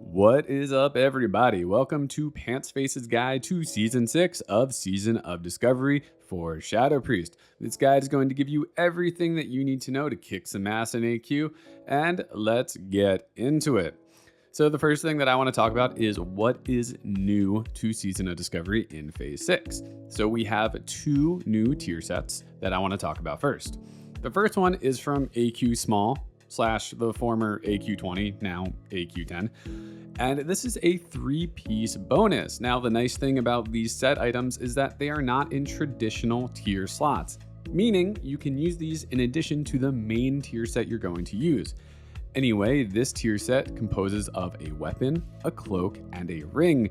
What is up, everybody? Welcome to Pants Face's guide to Season 6 of Season of Discovery for Shadow Priest. This guide is going to give you everything that you need to know to kick some ass in AQ, and let's get into it. So the first thing that I want to talk about is what is new to Season of Discovery in Phase 6. So we have two new tier sets that I want to talk about first. The first one is from AQ Small / the former AQ20, now AQ10. And this is a 3-piece bonus. Now, the nice thing about these set items is that they are not in traditional tier slots, meaning you can use these in addition to the main tier set you're going to use. Anyway, this tier set composes of a weapon, a cloak, and a ring,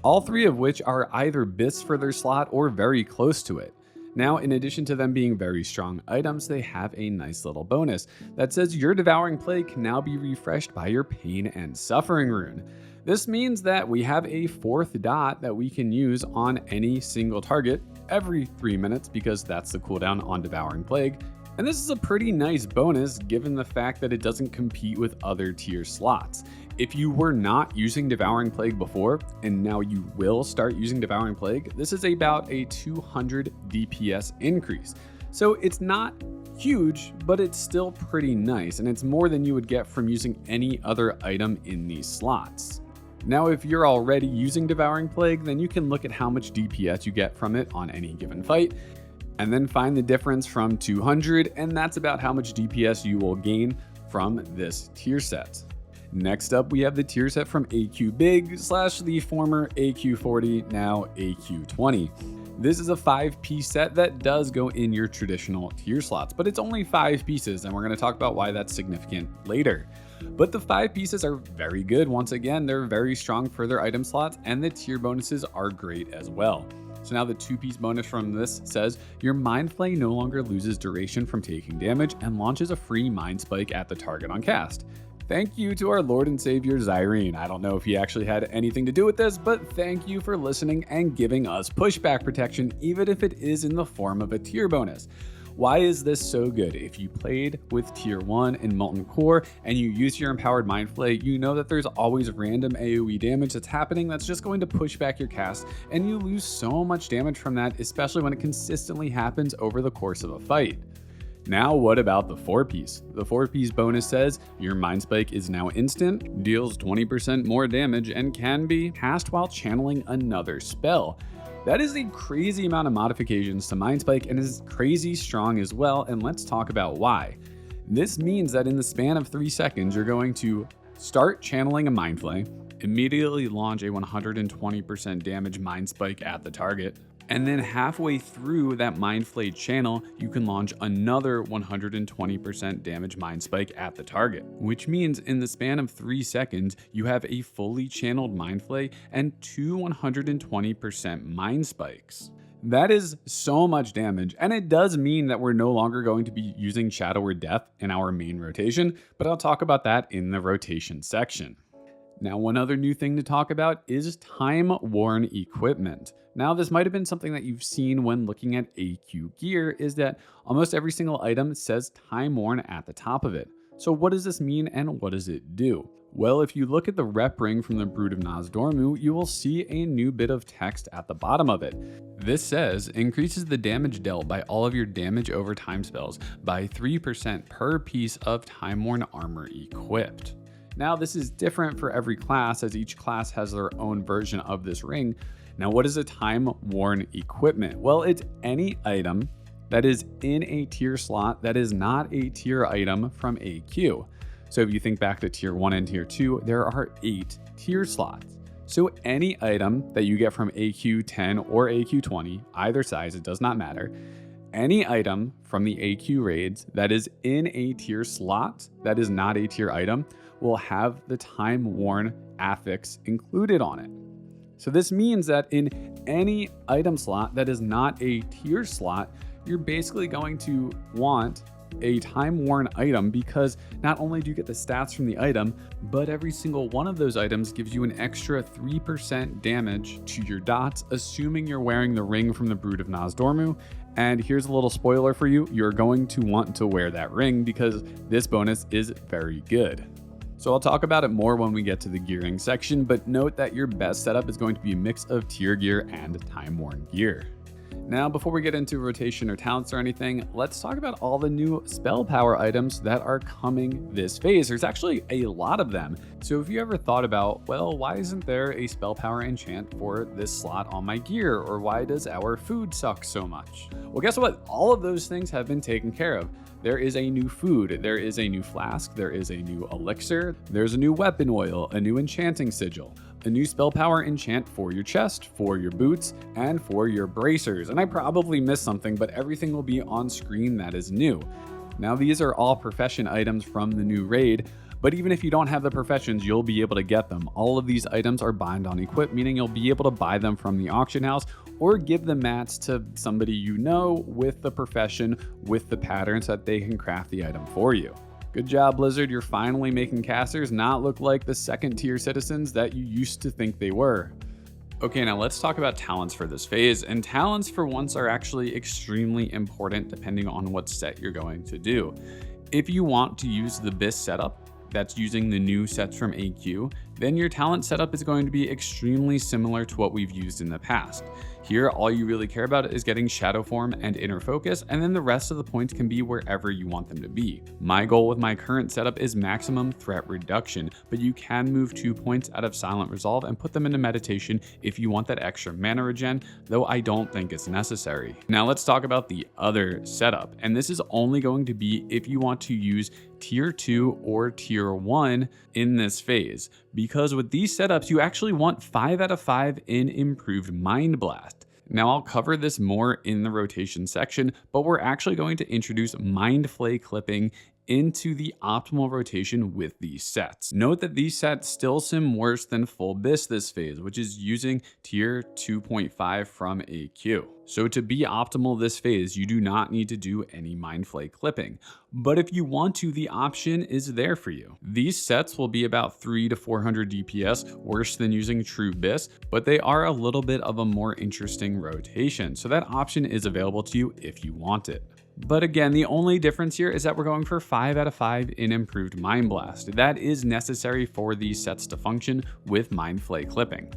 all three of which are either BIS for their slot or very close to it. Now, in addition to them being very strong items, they have a nice little bonus that says your Devouring Plague can now be refreshed by your Pain and Suffering rune. This means that we have a fourth dot that we can use on any single target every 3 minutes because that's the cooldown on Devouring Plague. And this is a pretty nice bonus given the fact that it doesn't compete with other tier slots. If you were not using Devouring Plague before, and now you will start using Devouring Plague, this is about a 200 DPS increase. So it's not huge, but it's still pretty nice, and it's more than you would get from using any other item in these slots. Now, if you're already using Devouring Plague, then you can look at how much DPS you get from it on any given fight, and then find the difference from 200, and that's about how much DPS you will gain from this tier set. Next up, we have the tier set from AQ Big / the former AQ40, now AQ20. This is a 5-piece set that does go in your traditional tier slots, but it's only 5 pieces, and we're going to talk about why that's significant later. But the 5 pieces are very good. Once again, they're very strong for their item slots, and the tier bonuses are great as well. So now the 2-piece bonus from this says your Mind Flay no longer loses duration from taking damage and launches a free Mind Spike at the target on cast. Thank you to our Lord and Savior Zyrene. I don't know if he actually had anything to do with this, but thank you for listening and giving us pushback protection, even if it is in the form of a tier bonus. Why is this so good? If you played with tier 1 in Molten Core and you use your empowered Mind Flay, you know that there's always random AoE damage that's happening that's just going to push back your cast, and you lose so much damage from that, especially when it consistently happens over the course of a fight. Now, what about the 4-piece? The 4-piece bonus says your Mind Spike is now instant, deals 20% more damage, and can be cast while channeling another spell. That is a crazy amount of modifications to Mind Spike and is crazy strong as well, and let's talk about why. This means that in the span of 3 seconds, you're going to start channeling a Mind Flay, immediately launch a 120% damage Mind Spike at the target, and then halfway through that Mind Flay channel, you can launch another 120% damage Mind Spike at the target, which means in the span of 3 seconds, you have a fully channeled Mind Flay and 2 120% Mind Spikes. That is so much damage, and it does mean that we're no longer going to be using Shadow or Death in our main rotation, but I'll talk about that in the rotation section. Now, one other new thing to talk about is Timeworn equipment. Now, this might have been something that you've seen when looking at AQ Gear, is that almost every single item says Timeworn at the top of it. So what does this mean and what does it do? Well, if you look at the rep ring from the Brood of Nozdormu, you will see a new bit of text at the bottom of it. This says, increases the damage dealt by all of your damage over time spells by 3% per piece of Timeworn armor equipped. Now, this is different for every class, as each class has their own version of this ring. Now, what is a Timeworn equipment? Well, it's any item that is in a tier slot that is not a tier item from AQ. So if you think back to tier 1 and tier 2, there are 8 tier slots. So any item that you get from AQ10 or AQ20, either size, it does not matter, any item from the AQ raids that is in a tier slot that is not a tier item will have the Timeworn affix included on it. So this means that in any item slot that is not a tier slot, you're basically going to want a Timeworn item, because not only do you get the stats from the item, but every single one of those items gives you an extra 3% damage to your dots, assuming you're wearing the ring from the Brood of Nozdormu. And here's a little spoiler for you, you're going to want to wear that ring because this bonus is very good. So I'll talk about it more when we get to the gearing section, but note that your best setup is going to be a mix of tier gear and Timeworn Gear. Now, before we get into rotation or talents or anything, let's talk about all the new spell power items that are coming this phase. There's actually a lot of them. So if you ever thought about, well, why isn't there a spell power enchant for this slot on my gear? Or why does our food suck so much? Well, guess what? All of those things have been taken care of. There is a new food, there is a new flask, there is a new elixir, there's a new weapon oil, a new enchanting sigil, a new spell power enchant for your chest, for your boots, and for your bracers. And I probably missed something, but everything will be on screen that is new. Now, these are all profession items from the new raid, but even if you don't have the professions, you'll be able to get them. All of these items are bind on equip, meaning you'll be able to buy them from the auction house or give the mats to somebody you know with the profession, with the pattern, so that they can craft the item for you. Good job, Blizzard. You're finally making casters not look like the second tier citizens that you used to think they were. Okay, now let's talk about talents for this phase, and talents for once are actually extremely important depending on what set you're going to do. If you want to use the BIS setup, that's using the new sets from AQ, then your talent setup is going to be extremely similar to what we've used in the past. Here, all you really care about is getting Shadow Form and Inner Focus, and then the rest of the points can be wherever you want them to be. My goal with my current setup is maximum threat reduction, but you can move 2 points out of Silent Resolve and put them into Meditation if you want that extra mana regen, though I don't think it's necessary. Now let's talk about the other setup, and this is only going to be if you want to use tier 2 or tier 1 in this phase, because with these setups you actually want 5 out of 5 in improved Mind Blast. Now I'll cover this more in the rotation section, but we're actually going to introduce Mind Flay clipping into the optimal rotation with these sets. Note that these sets still sim worse than full BIS this phase, which is using tier 2.5 from AQ. So to be optimal this phase, you do not need to do any Mind Flay clipping. But if you want to, the option is there for you. These sets will be about 300 to 400 DPS, worse than using true BIS, but they are a little bit of a more interesting rotation. So that option is available to you if you want it. But again, the only difference here is that we're going for 5 out of 5 in improved Mind Blast. That is necessary for these sets to function with Mind Flay clipping.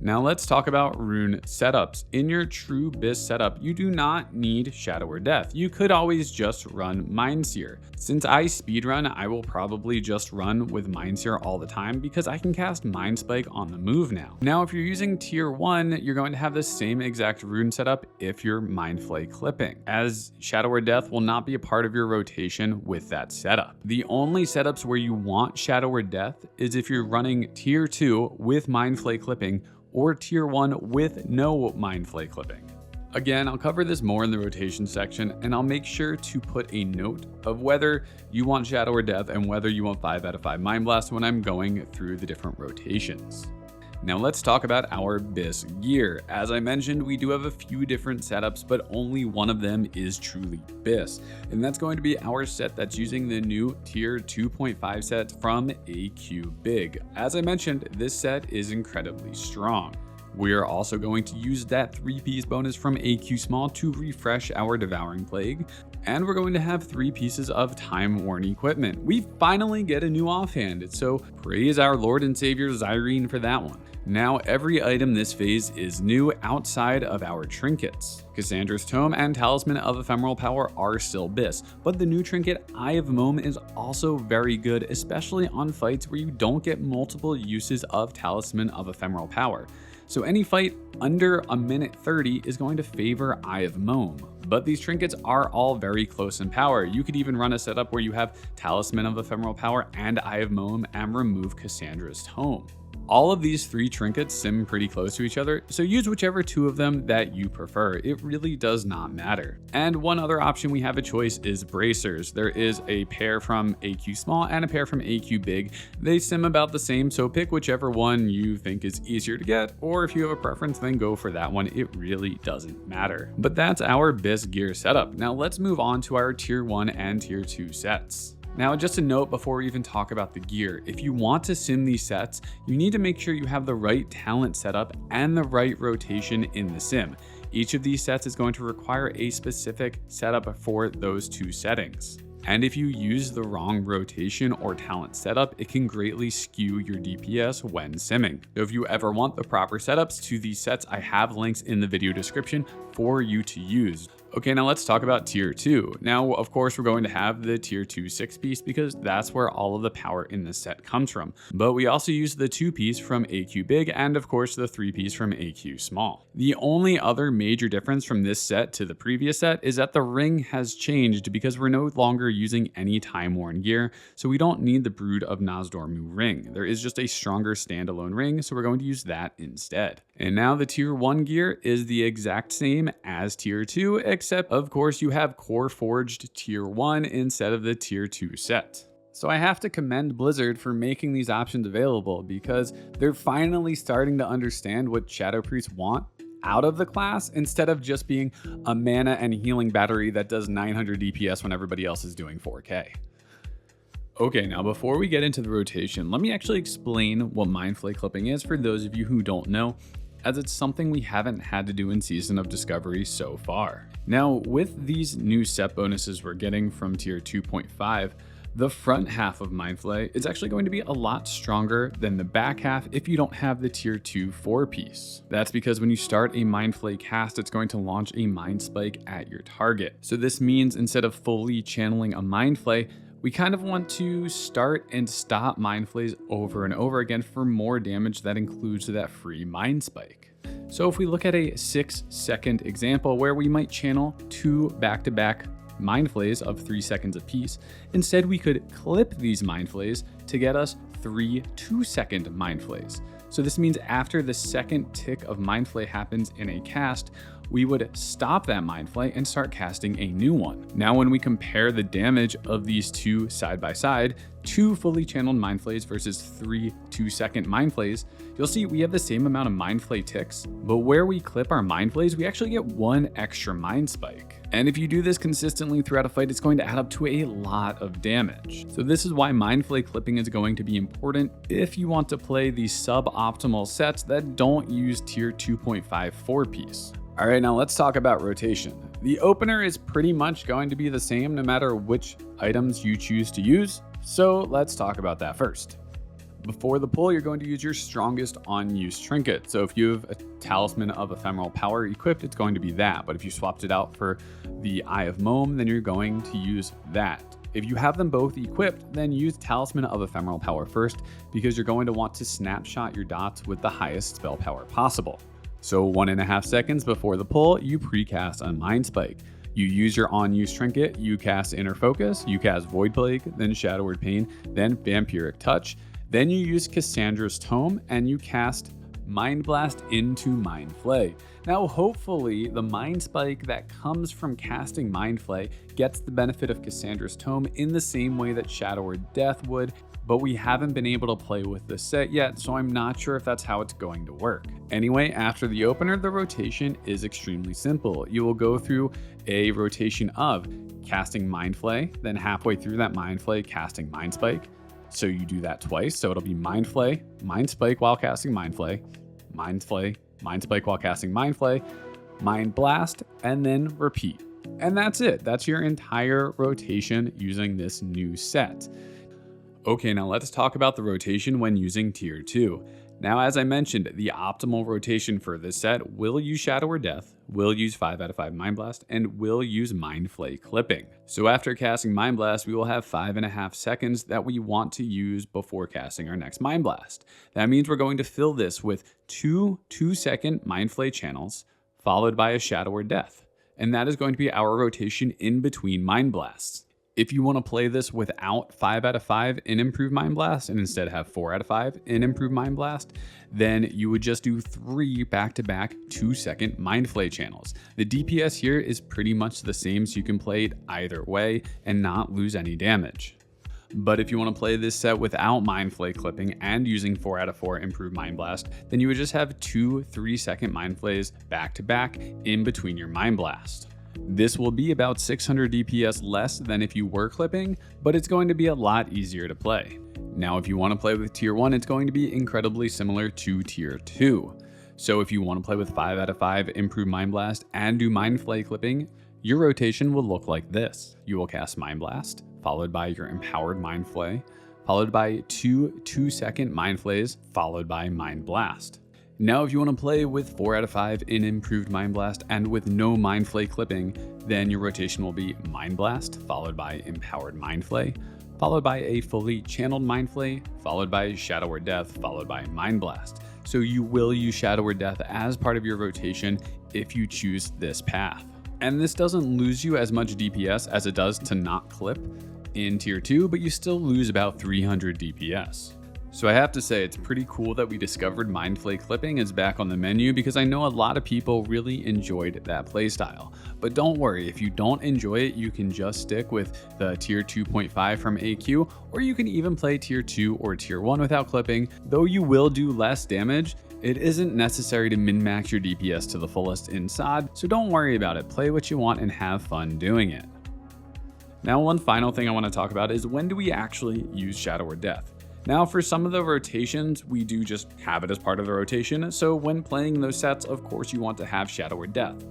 Now let's talk about rune setups. In your true BIS setup, you do not need Shadow or Death. You could always just run Mindseer. Since I speedrun, I will probably just run with Mindseer all the time because I can cast Mind Spike on the move now. Now, if you're using tier 1, you're going to have the same exact rune setup if you're Mind Flay clipping, as Shadow or Death will not be a part of your rotation with that setup. The only setups where you want Shadow or Death is if you're running tier 2 with Mind Flay clipping or tier 1 with no Mind Flay clipping. Again, I'll cover this more in the rotation section, and I'll make sure to put a note of whether you want Shadow or Death and whether you want 5 out of 5 Mind Blast when I'm going through the different rotations. Now let's talk about our Bis Gear. As I mentioned, we do have a few different setups, but only one of them is truly BIS. And that's going to be our set that's using the new tier 2.5 set from AQ Big. As I mentioned, this set is incredibly strong. We are also going to use that 3-piece bonus from AQ Small to refresh our Devouring Plague. And we're going to have 3 pieces of Timeworn equipment. We finally get a new offhand, so praise our Lord and Savior Zyrene for that one. Now, every item this phase is new outside of our trinkets. Cassandra's Tome and Talisman of Ephemeral Power are still BIS, but the new trinket Eye of Mom is also very good, especially on fights where you don't get multiple uses of Talisman of Ephemeral Power. So any fight under a minute 30 is going to favor Eye of Mom. But these trinkets are all very close in power. You could even run a setup where you have Talisman of Ephemeral Power and Eye of Mom and remove Cassandra's Tome. All of these 3 trinkets sim pretty close to each other, so use whichever 2 of them that you prefer. It really does not matter. And one other option we have a choice is bracers. There is a pair from AQ Small and a pair from AQ Big. They sim about the same, so pick whichever one you think is easier to get, or if you have a preference, then go for that one. It really doesn't matter. But that's our Bis Gear setup. Now let's move on to our tier 1 and tier 2 sets. Now, just a note before we even talk about the gear, if you want to sim these sets, you need to make sure you have the right talent setup and the right rotation in the sim. Each of these sets is going to require a specific setup for those 2 settings. And if you use the wrong rotation or talent setup, it can greatly skew your DPS when simming. So if you ever want the proper setups to these sets, I have links in the video description for you to use. Okay, now let's talk about tier 2. Now, of course, we're going to have the tier 2 6-piece because that's where all of the power in this set comes from. But we also use the 2-piece from AQ Big and of course the 3-piece from AQ Small. The only other major difference from this set to the previous set is that the ring has changed because we're no longer using any Timeworn Gear, so we don't need the Brood of Nozdormu ring. There is just a stronger standalone ring, so we're going to use that instead. And now the tier 1 gear is the exact same as tier 2, except of course you have core forged tier 1 instead of the tier 2 set. So I have to commend Blizzard for making these options available because they're finally starting to understand what Shadow Priests want out of the class instead of just being a mana and healing battery that does 900 DPS when everybody else is doing 4K. Okay, now before we get into the rotation, let me actually explain what Mind Flay clipping is for those of you who don't know, as it's something we haven't had to do in Season of Discovery so far. Now, with these new set bonuses we're getting from tier 2.5, the front half of Mind Flay is actually going to be a lot stronger than the back half if you don't have the tier 2 4-piece. That's because when you start a Mind Flay cast, it's going to launch a Mind Spike at your target. So this means instead of fully channeling a Mind Flay, we kind of want to start and stop Mind Flays over and over again for more damage that includes that free Mind Spike. So if we look at a 6-second example where we might channel 2 back-to-back Mind Flays of 3 seconds apiece, instead we could clip these Mind Flays to get us 3 2-second Mind Flays. So this means after the second tick of Mind Flay happens in a cast, we would stop that Mind Flay and start casting a new one. Now when we compare the damage of these two side by side, 2 fully channeled Mind Flays versus 3 2-second Mind Flays, you'll see we have the same amount of Mind Flay ticks, but where we clip our Mind Flays, we actually get 1 extra Mind Spike. And if you do this consistently throughout a fight, it's going to add up to a lot of damage. So this is why Mind Flay clipping is going to be important if you want to play these suboptimal sets that don't use tier 2.5 4-piece. All right, now let's talk about rotation. The opener is pretty much going to be the same no matter which items you choose to use, so let's talk about that first. Before the pull, you're going to use your strongest on-use trinket. So if you have a Talisman of Ephemeral Power equipped, it's going to be that. But if you swapped it out for the Eye of Moam, then you're going to use that. If you have them both equipped, then use Talisman of Ephemeral Power first, because you're going to want to snapshot your dots with the highest spell power possible. So 1.5 seconds before the pull, you precast a Mind Spike. You use your on-use trinket, you cast Inner Focus, you cast Void Plague, then Shadow Word Pain, then Vampiric Touch. Then you use Cassandra's Tome and you cast Mind Blast into Mind Flay. Now hopefully the Mind Spike that comes from casting Mind Flay gets the benefit of Cassandra's Tome in the same way that Shadow Word Death would, but we haven't been able to play with this set yet, so I'm not sure if that's how it's going to work. Anyway, after the opener, the rotation is extremely simple. You will go through a rotation of casting Mind Flay, then halfway through that Mind Flay, casting Mind Spike. So you do that twice, so it'll be Mind Flay, Mind Spike while casting Mind Flay, Mind Flay, Mind Spike while casting Mind Flay, Mind Blast, and then repeat. And that's it. That's your entire rotation using this new set. Okay, now let's talk about the rotation when using tier 2. Now, as I mentioned, the optimal rotation for this set will use Shadow or Death, will use 5 out of 5 Mind Blast, and will use Mind Flay clipping. So after casting Mind Blast, we will have 5.5 seconds that we want to use before casting our next Mind Blast. That means we're going to fill this with 2 2-second Mind Flay channels, followed by a Shadow or Death. And that is going to be our rotation in between Mind Blasts. If you want to play this without 5 out of 5 in Improved Mind Blast and instead have 4 out of 5 in Improved Mind Blast, then you would just do 3 back-to-back 2-second Mind Flay channels. The DPS here is pretty much the same, so you can play it either way and not lose any damage. But if you want to play this set without Mind Flay clipping and using 4 out of 4 Improved Mind Blast, then you would just have 2 3-second Mind Flays back-to-back in between your Mind Blast. This will be about 600 DPS less than if you were clipping, but it's going to be a lot easier to play. Now, if you want to play with tier 1, it's going to be incredibly similar to tier 2. So if you want to play with 5 out of 5 Improved Mind Blast and do Mind Flay clipping, your rotation will look like this. You will cast Mind Blast, followed by your Empowered Mind Flay, followed by 2 2-second Mind Flays, followed by Mind Blast. Now, if you want to play with 4 out of 5 in Improved Mind Blast and with no Mind Flay clipping, then your rotation will be Mind Blast, followed by Empowered Mind Flay, followed by a fully channeled Mind Flay, followed by Shadow or Death, followed by Mind Blast. So you will use Shadow or Death as part of your rotation if you choose this path. And this doesn't lose you as much DPS as it does to not clip in tier 2, but you still lose about 300 DPS. So I have to say, it's pretty cool that we discovered Mind Flay clipping is back on the menu, because I know a lot of people really enjoyed that playstyle. But don't worry, if you don't enjoy it, you can just stick with the tier 2.5 from AQ, or you can even play tier 2 or tier 1 without clipping. Though you will do less damage, it isn't necessary to min-max your DPS to the fullest in SOD, so don't worry about it. Play what you want and have fun doing it. Now, one final thing I want to talk about is, when do we actually use Shadow or Death? Now, for some of the rotations, we do just have it as part of the rotation, so when playing those sets, of course you want to have Shadow or Death.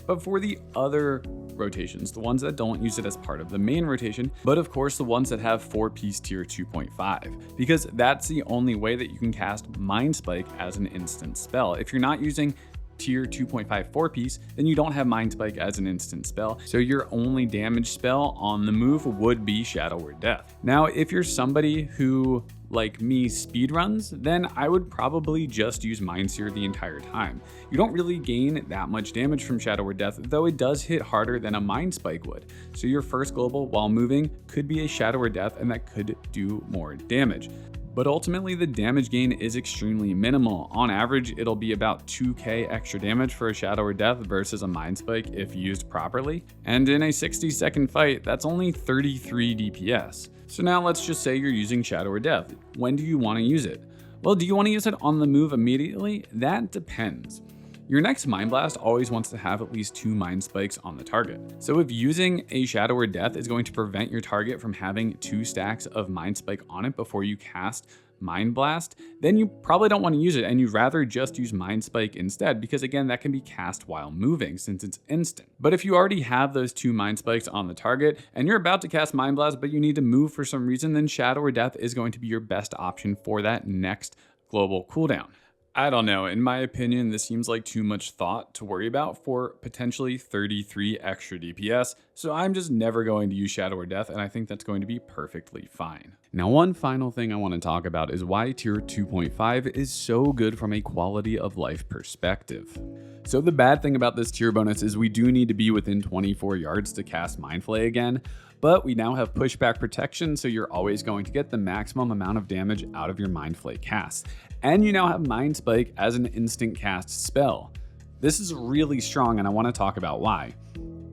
But for the other rotations, the ones that don't use it as part of the main rotation, but of course the ones that have 4-piece tier 2.5, because that's the only way that you can cast Mind Spike as an instant spell. If you're not using tier 2.5 4-piece, then you don't have Mind Spike as an instant spell, so your only damage spell on the move would be Shadow or Death. Now, if you're somebody who, like me, speedruns, then I would probably just use Mind Sear the entire time. You don't really gain that much damage from Shadow or Death, though it does hit harder than a Mind Spike would. So your first global while moving could be a Shadow or Death, and that could do more damage. But ultimately, the damage gain is extremely minimal. On average, it'll be about 2k extra damage for a Shadow or Death versus a Mind Spike if used properly. And in a 60-second fight, that's only 33 DPS. So now let's just say you're using Shadow or Death. When do you want to use it? Well, do you want to use it on the move immediately? That depends. Your next Mind Blast always wants to have at least 2 Mind Spikes on the target. So if using a Shadow or Death is going to prevent your target from having 2 stacks of Mind Spike on it before you cast Mind Blast, then you probably don't want to use it, and you'd rather just use Mind Spike instead, because again, that can be cast while moving since it's instant. But if you already have those 2 Mind Spikes on the target and you're about to cast Mind Blast but you need to move for some reason, then Shadow or Death is going to be your best option for that next global cooldown. I don't know, in my opinion, this seems like too much thought to worry about for potentially 33 extra DPS, so I'm just never going to use Shadow or Death, and I think that's going to be perfectly fine. Now, one final thing I want to talk about is why tier 2.5 is so good from a quality of life perspective. So the bad thing about this tier bonus is we do need to be within 24 yards to cast Mind Flay again, but we now have pushback protection, so you're always going to get the maximum amount of damage out of your Mind Flay cast. And you now have Mind Spike as an instant cast spell. This is really strong, and I want to talk about why.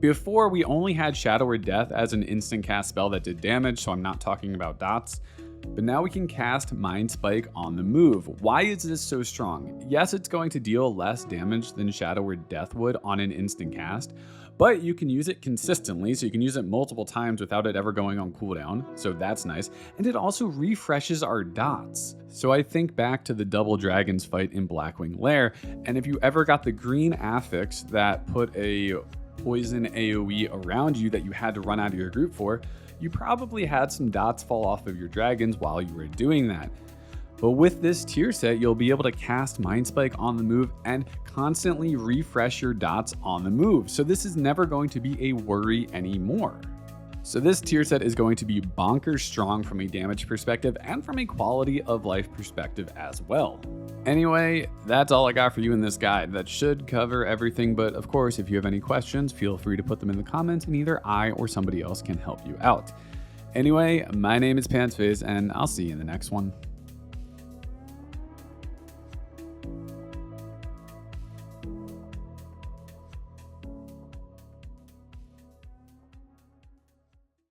Before, we only had Shadow or Death as an instant cast spell that did damage, so I'm not talking about dots. But now we can cast Mind Spike on the move. Why is this so strong? Yes, it's going to deal less damage than Shadow or Death would on an instant cast, but you can use it consistently, so you can use it multiple times without it ever going on cooldown, so that's nice. And it also refreshes our dots. So I think back to the Double Dragons fight in Blackwing Lair, and if you ever got the green affix that put a poison AoE around you that you had to run out of your group for, you probably had some dots fall off of your dragons while you were doing that. But with this tier set, you'll be able to cast Mind Spike on the move and constantly refresh your dots on the move. So this is never going to be a worry anymore. So this tier set is going to be bonkers strong from a damage perspective and from a quality of life perspective as well. Anyway, that's all I got for you in this guide. That should cover everything, but of course, if you have any questions, feel free to put them in the comments and either I or somebody else can help you out. Anyway, my name is Pantsface, and I'll see you in the next one.